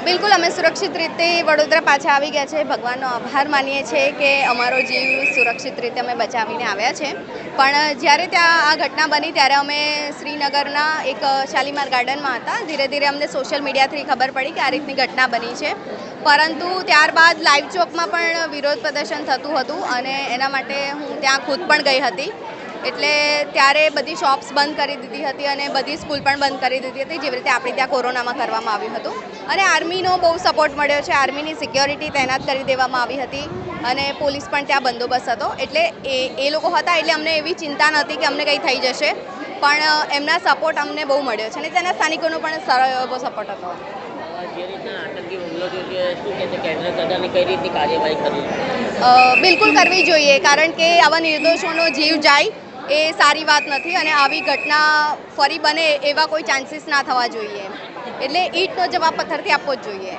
બિલકુલ અમે સુરક્ષિત રીતે વડોદરા પાછા આવી ગયા છે. ભગવાનનો આભાર માનીએ છીએ કે અમારો જીવ સુરક્ષિત રીતે અમે બચાવીને આવ્યા છે. પણ જ્યારે ત્યાં આ ઘટના બની ત્યારે અમે શ્રીનગરના એક શાલીમાર ગાર્ડનમાં હતા. ધીરે ધીરે અમને સોશિયલ મીડિયાથી ખબર પડી કે આ રીતની ઘટના બની છે. પરંતુ ત્યારબાદ લાઈવ ચોકમાં પણ વિરોધ પ્રદર્શન થતું હતું અને એના માટે હું ત્યાં ખુદ પણ ગઈ હતી. એટલે ત્યારે બધી શોપ્સ બંધ કરી દીધી હતી અને બધી સ્કૂલ પણ બંધ કરી દીધી હતી, જેવી રીતે આપણે ત્યાં કોરોનામાં કરવામાં આવ્યું હતું. અને આર્મીનો બહુ સપોર્ટ મળ્યો છે. આર્મીની સિક્યોરિટી તૈનાત કરી દેવામાં આવી હતી અને પોલીસ પણ ત્યાં બંદોબસ્ત હતો. એટલે એ લોકો હતા એટલે અમને એવી ચિંતા નહોતી કે અમને કંઈ થઈ જશે, પણ એમના સપોર્ટ અમને બહુ મળ્યો છે અને તેના સ્થાનિકોનો પણ સારો એવો સપોર્ટ હતો. બિલકુલ કરવી જોઈએ, કારણ કે આવા નિર્દોષોનો જીવ જાય એ સારી વાત નથી અને આવી ઘટના ફરી બને એવા કોઈ ચાન્સીસ ના થવા જોઈએ. એટલે ઈંટનો જવાબ પથ્થરથી આપવો જ જોઈએ.